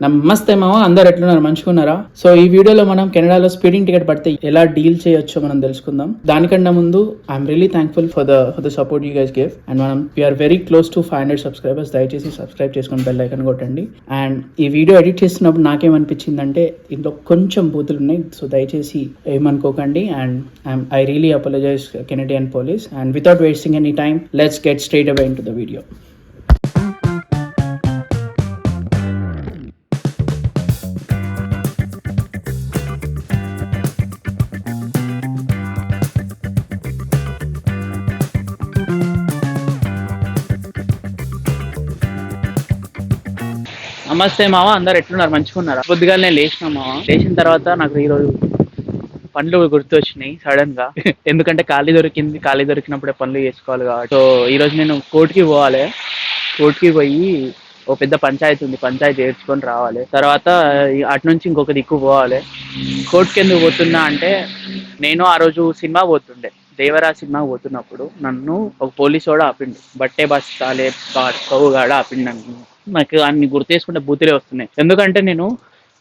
నమస్తే మామ, అందరు ఎట్లున్నారు? మంచుకున్నారా? సో ఈ వీడియోలో మనం కెనడాలో స్పీడింగ్ టికెట్ పడితే ఎలా డీల్ చేయొచ్చో మనం తెలుసుకుందాం. దానికన్నా ముందు I'm really thankful for the support you guys give. And మనం we are very close to 500 subscribers. దయచేసి సబ్స్క్రైబ్ చేసుకొని బెల్ ఐకాన్ కొట్టండి. అండ్ ఈ వీడియో ఎడిట్ చేస్తున్నప్పుడు నాకేమనిపించిందంటే ఇందులో కొంచెం బూతులు ఉన్నాయి, సో దయచేసి ఏమనుకోకండి. And I really apologize Canadian police. And without wasting any time, let's get straight away into the video. నమస్తే మామ, అందరు ఎట్లున్నారు? మంచుకున్నారా? పొద్దుగానే లేచిన మామ. లేచిన తర్వాత నాకు ఈరోజు పనులు గుర్తొచ్చినాయి సడన్ గా. ఎందుకంటే ఖాళీ దొరికినప్పుడే పనులు చేసుకోవాలి కాబట్టి. సో ఈరోజు నేను కోర్టుకి పోవాలి. కోర్టుకి పోయి ఓ పెద్ద పంచాయతీ ఉంది, పంచాయతీ ఏడ్చుకొని రావాలి. తర్వాత అటు నుంచి ఇంకొక దిక్కు పోవాలి. కోర్టుకి ఎందుకు పోతున్నా అంటే, నేను ఆ రోజు సినిమా పోతుండే, దేవరా సినిమా పోతున్నప్పుడు నన్ను ఒక పోలీసు వాడు ఆపిండు. బట్టే బస్తాలే కవుగాడ ఆపిండు నన్ను. నాకు అన్ని గుర్తు చేసుకుంటే బూతులే వస్తున్నాయి. ఎందుకంటే నేను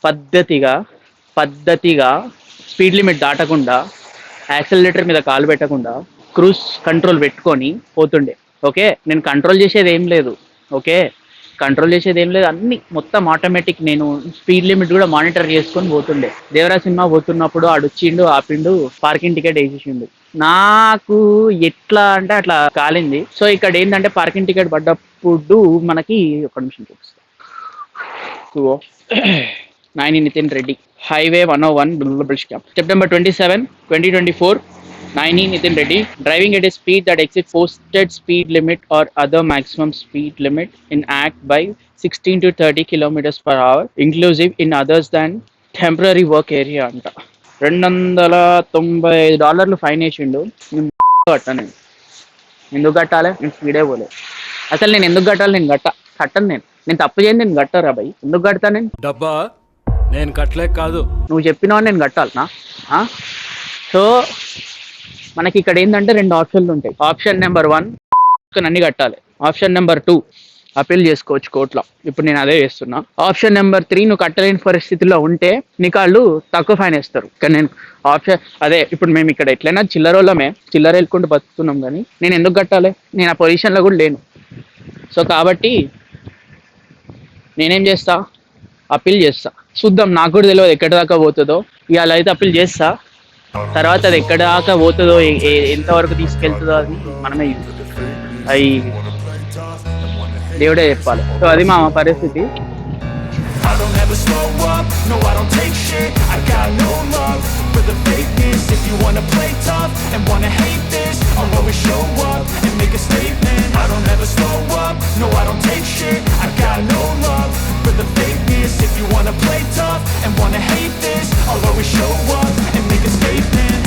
పద్ధతిగా స్పీడ్ లిమిట్ దాటకుండా, యాక్సిలరేటర్ మీద కాలు పెట్టకుండా, క్రూజ్ కంట్రోల్ పెట్టుకొని పోతుండే. ఓకే, నేను కంట్రోల్ చేసేది ఏం లేదు. అన్ని మొత్తం ఆటోమేటిక్. నేను స్పీడ్ లిమిట్ కూడా మానిటర్ చేసుకొని పోతుండే. దేవరా సినిమా పోతున్నప్పుడు ఆడొచ్చిండు, ఆపిండు, పార్కింగ్ టికెట్ వేసేసిండు. నాకు ఎట్లా అంటే అట్లా కాలింది. సో ఇక్కడ ఏంటంటే పార్కింగ్ టికెట్ పడ్డప్పుడు మనకి ఒక నిమిషం చూపిస్తా. Nayani Nitin Reddy, highway 101 bridge camp, September 27, 2024. Naini Nitin Reddy, driving at a speed that exceeds posted speed limit or other maximum speed limit in Act by 16 to 30 kilometers per hour, inclusive in others than temporary work area అంట. $295 fine వేసిండు. కట్టాను. ఎందుకు కట్టాలి? నేను స్పీడే పోలేదు. అసలు నేను ఎందుకు కట్టాలి? కట్టను. నేను తప్పు చేయను, నేను కట్టారా భయ్? ఎందుకు కడతా? నేను డబ్బా నేను కట్టలేక కాదు, నువ్వు చెప్పినావు నేను కట్టాలనా? సో మనకి ఇక్కడ ఏంటంటే 2 ఆప్షన్లు ఉంటాయి. ఆప్షన్ నెంబర్ 1 అన్ని కట్టాలి. ఆప్షన్ నెంబర్ 2 అపీల్ చేసుకోవచ్చు కోర్టులో. ఇప్పుడు నేను అదే చేస్తున్నా. ఆప్షన్ నెంబర్ 3 నువ్వు కట్టలేని పరిస్థితిలో ఉంటే నీకు వాళ్ళు తక్కువ ఫైన్ వేస్తారు. కానీ నేను అదే ఇప్పుడు మేము ఇక్కడ ఎట్లయినా చిల్లర వెళ్ళుకుంటూ బతుకుతున్నాం. కానీ నేను ఎందుకు కట్టాలి? నేను ఆ పొజిషన్లో కూడా లేను. సో కాబట్టి నేనేం చేస్తా? అపీల్ చేస్తా. చూద్దాం, నాకు కూడా తెలియదు ఎక్కడి దాకా పోతుందో. ఇవాళ అయితే అపీల్ చేస్తా. తర్వాత అది ఎక్కడ దాకా పోతుందో, ఎంతవరకు తీసుకెళ్తుందో అది మనమే అవి దేవుడే చెప్పాలి. సో అది మా పరిస్థితి.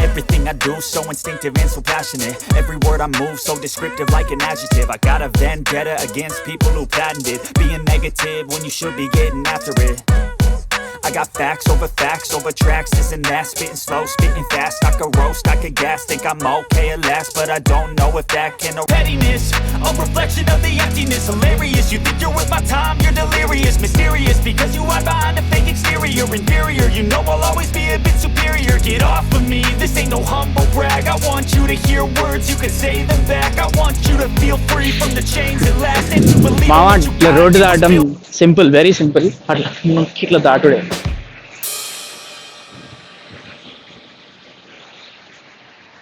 Everything I do so instinctive and so passionate. Every word I move so descriptive like an adjective. I got a vendetta against people who patented being negative when you should be getting after it. I got facts over tracks, this and that. Spitting slow, spitting fast. I could roast, I could gas. Think I'm okay at last, but I don't know if that can. Pettiness, a reflection of the emptiness. Hilarious, you think you're worth my time, you're delirious. Mysterious, because you hide behind a fake exterior. Inferior, you know I'll always be a bit superior. Get off of me, this ain't no humble brag. I want you to hear words, you can say them back. I want you to feel free from the chains that last, and to believe మావా ఇట్లా road దాటడం simple, very simple. అట్లా ఇట్లా దాటుడే.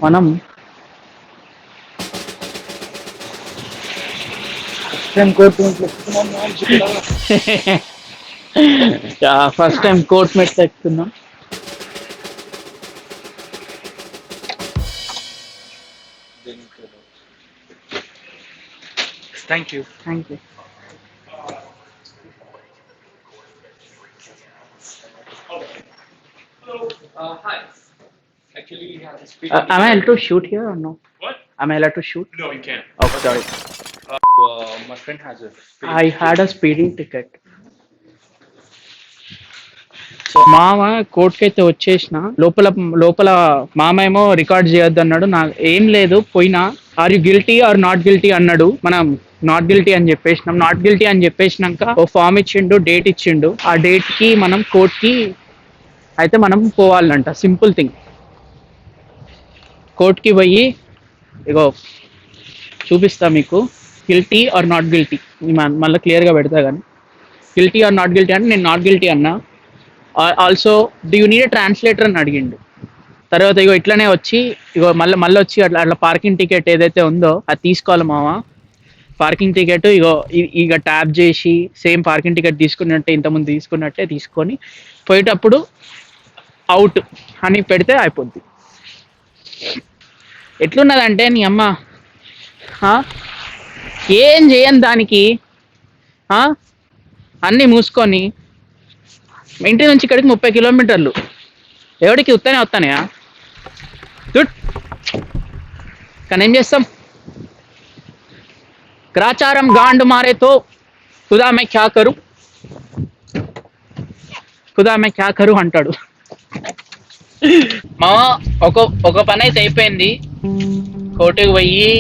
మనం first time court మెట్లు ఎక్కుతున్నాం. Thank you. Hi. Actually, we have this Am I allowed to shoot here or no? What? Am I allowed to shoot? No, you can't. Oh, sorry. My friend has a. I had a speeding ticket. So మామ కోర్టుకి అయితే వచ్చేసిన. లోపల మామ record చేయొద్దు అన్నాడు. నాకు ఏం లేదు, పోయినా are you guilty or not guilty అన్నాడు. మనం నాట్ గిల్టీ అని చెప్పేసినాం. నాట్ గిల్టీ అని చెప్పేసినాక ఓ ఫామ్ ఇచ్చిండు, డేట్ ఇచ్చిండు. ఆ డేట్కి మనం కోర్ట్కి అయితే మనం పోవాలంట. Simple thing. కోర్ట్కి పోయి ఇగో చూపిస్తా మీకు, గిల్టీ ఆర్ నాట్ గిల్టీ మళ్ళీ క్లియర్గా పెడతా. కానీ గిల్టీ ఆర్ నాట్ గిల్టీ అంటే నేను నాట్ గిల్టీ అన్నా. Also do you need a translator అని అడిగిండు. తర్వాత ఇగో ఇట్లనే వచ్చి ఇగో మళ్ళీ వచ్చి అట్లా పార్కింగ్ టికెట్ ఏదైతే ఉందో అది తీసుకోవాలి మామ. పార్కింగ్ టికెట్ ఇగో ఇక ట్యాప్ చేసి సేమ్ పార్కింగ్ టికెట్ తీసుకున్నట్టే, ఇంతకుముందు తీసుకున్నట్టే తీసుకొని పోయేటప్పుడు అవుట్ అని పెడితే అయిపోద్ది. ఎట్లున్నదంటే నీ అమ్మ ఏం చేయను దానికి, అన్నీ మూసుకొని ఇంటి నుంచి ఇక్కడికి 30 కిలోమీటర్లు ఎవడికి వస్తానే గుడ్. కానీ ఏం చేస్తాం, గ్రాచారం గాండ్ మారేతో ఖుదా మే క్యా కరు, ఖుదా మే క్యా కరు అంటాడు. మా ఒక పని అయితే అయిపోయింది. కోర్టుకు పోయి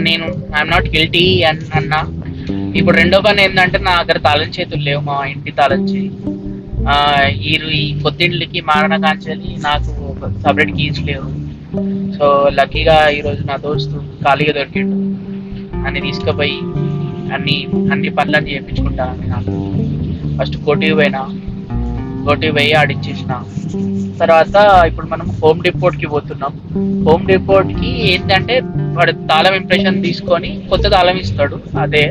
నేను ఐఎమ్ నాట్ గిల్టీ అన్నా. ఇప్పుడు రెండో పని ఏంటంటే నా దగ్గర తాళం చేతులు లేవు, మా ఇంటి తాళం చేయి. ఈ కొత్తిండ్లకి మారణ కాంచాలి, నాకు సపరేట్ కీస్ లేవు. సో లక్కీగా ఈరోజు నా దోస్తు ఖాళీగా దొరికిండు, అన్ని తీసుకుపోయి అన్ని పనులన్నీ చేయించుకుంటాను. నాకు ఫస్ట్ కోటికి పోయి ఆడిచ్చేసిన తర్వాత ఇప్పుడు మనం హోమ్ డిపోర్ట్కి పోతున్నాం. హోమ్ డిపోర్ట్కి ఏంటంటే వాడు తాళం ఇంప్రెషన్ తీసుకొని కొత్త తాళం ఇస్తాడు అదే.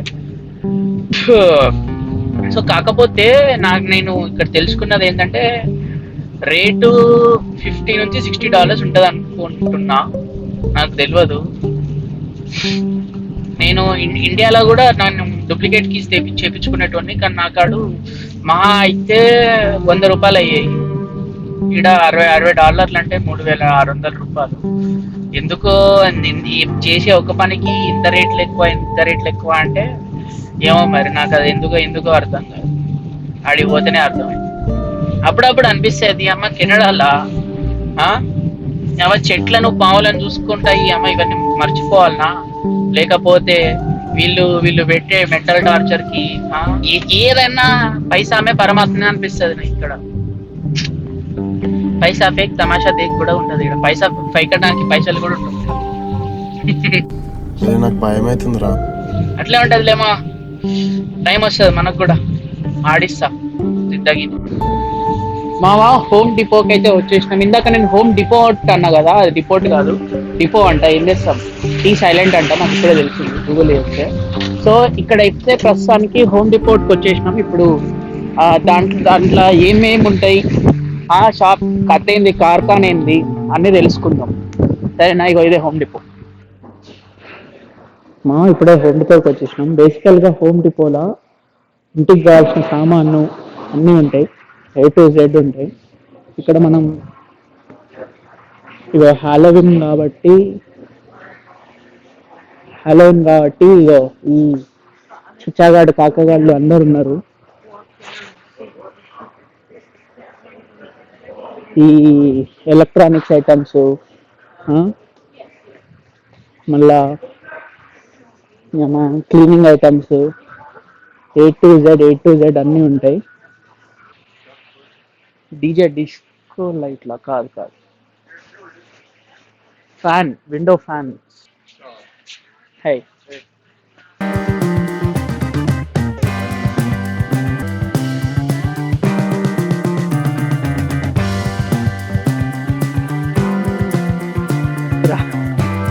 సో కాకపోతే నేను ఇక్కడ తెలుసుకున్నది ఏంటంటే రేటు $50 నుంచి $60 ఉంటుంది అనుకుంటున్నా, నాకు తెలియదు. నేను ఇండియాలో కూడా నన్ను డూప్లికేట్ కీస్ చేపించుకునేటోని, కానీ నా కాడు మహా అయితే $100 అయ్యాయి. ఇక్కడ $60 అంటే $3,600. ఎందుకో చేసే ఒక పనికి ఇంత రేట్లు ఎక్కువ అంటే ఏమో మరి నాకు అది ఎందుకో అర్థం కాదు. ఆడికి పోతేనే అర్థమైంది. అప్పుడప్పుడు అనిపిస్తుంది అమ్మ కెనడాలా చెట్లను పావులను చూసుకుంటా ఈ అమ్మ ఇవన్నీ మర్చిపోవాలనా, లేకపోతే వీళ్ళు పెట్టే మెంటల్ టార్చర్ కి ఏదైనా పైసామే పరమాత్మ అనిపిస్తుంది. ఇక్కడ పైసా ఫేక్ తమాషా దేక్ కూడా ఉంటది. ఇక్కడ పైసా ఫైకడానికి పైసలు కూడా ఉంటుంది. నాకు భయం అవుతుందిరా. అట్లే ఉంటదిలేమా, టైం వస్తుంది మనకు కూడా, ఆడిస్తా జిందగీ. మావా హోమ్ డిపోకి అయితే వచ్చేసినాం. ఇందాక నేను హోమ్ డిపోట్ అన్నా కదా, అది డిపోట్ కాదు, డిపో అంట. ఏం చేస్తాం, టీ సైలెంట్ అంట, నాకు ఇప్పుడే తెలిసింది గూగుల్ చేస్తే. సో ఇక్కడ అయితే ప్రస్తుతానికి హోమ్ డిపోట్కి వచ్చేసినాం. ఇప్పుడు దాంట్లో ఏమేమి ఉంటాయి, ఆ షాప్ కథ ఏంది, కార్ఖానా ఏంది అన్నీ తెలుసుకుందాం. సరేనా, ఇగో ఇదే హోమ్ డిపో. ఇప్పుడే హోమ్ డిపోకి వచ్చేసినాం. బేసికల్గా హోమ్ డిపోలో ఇంటికి కావాల్సిన సామాను అన్నీ ఉంటాయి, A to Z ఉంటాయి. ఇక్కడ మనం ఇగో హాలోవిన్ కాబట్టి ఇగో ఈ చిచ్చాగాడు కాకగాళ్ళు అందరు ఉన్నారు. ఈ ఎలక్ట్రానిక్స్ ఐటమ్స్, మళ్ళా cleaning items, A to Z అన్నీ ఉంటాయి. డీజే డిస్కో లైట్లా కాదు, ఫ్యాన్, విండో ఫ్యాన్. హై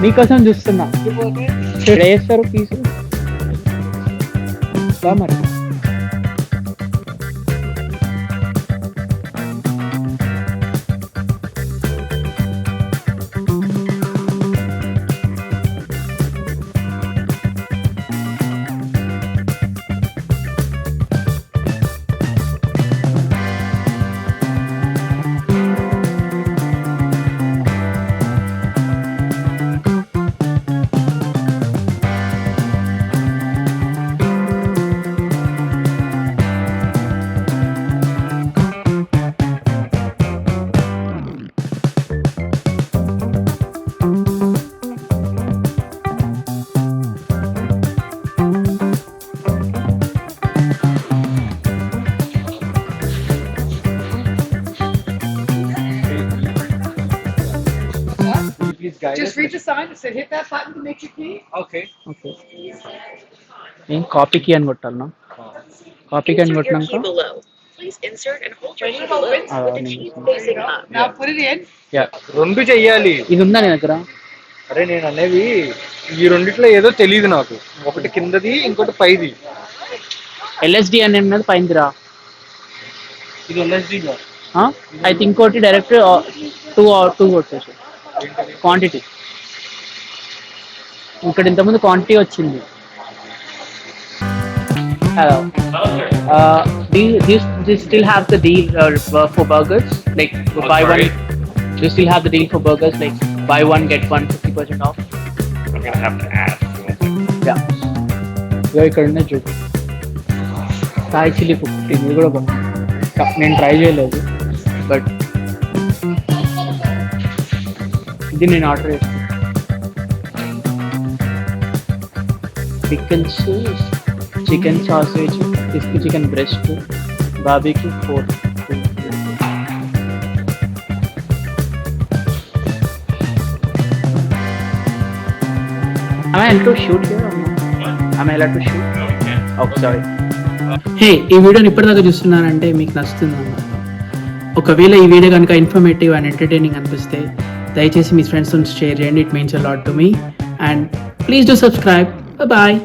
నీకోసం చూస్తున్నా. ఇక్కడ వేస్తారు పీసు మరి. Just read the sign that said hit that button to make your key. Okay. Okay ఏం కాపీకి అని కొట్టాలనా కాపీకి అని Insert your key కొట్టినాక below. Please insert and hold your When key it below opens, with the key facing up. Now put it in. Yeah రెండు చెయ్యాలి. ఇది ఉందా నీ దగ్గర అరే నేను అనేవి ఈ రెండిట్లో ఏదో తెలియదు నాకు. ఒకటి కిందది ఇంకోటి పైది. ఎల్ఎస్డి అని అన్నది పైందిరా ఇది LSD గా. అయితే ఇంకోటి డైరెక్ట్ టూ వచ్చేసి క్వాంటిటీ ఇక్కడ ఇంతకుముందు క్వాంటిటీ వచ్చింది hello do you still have the deal for burgers like buy one do you still have the deal for burgers like buy one get one 50% off I'm gonna have to ask. yeah ఇక్కడ ఉన్న చూడు Thai chilli 50 ఇది కూడా బాగుంది నేను try చేయలేదు but ఇది నేను ఆర్డర్ చేస్తాను pickles chicken sausage crispy chicken breast barbecue 4 Am I allowed to shoot here or no? Am I allowed to shoot? Oh, sorry. హే ఈ వీడియోని ఇప్పటిదాకా చూస్తున్నారంటే మీకు నచ్చుతుంది అన్నమాట. ఒకవేళ ఈ వీడియో కనుక ఇన్ఫర్మేటివ్ అండ్ ఎంటర్టైనింగ్ అనిపిస్తే దయచేసి మీ ఫ్రెండ్స్తో షేర్ చేయండి. It means a lot to me and please do subscribe. Bye.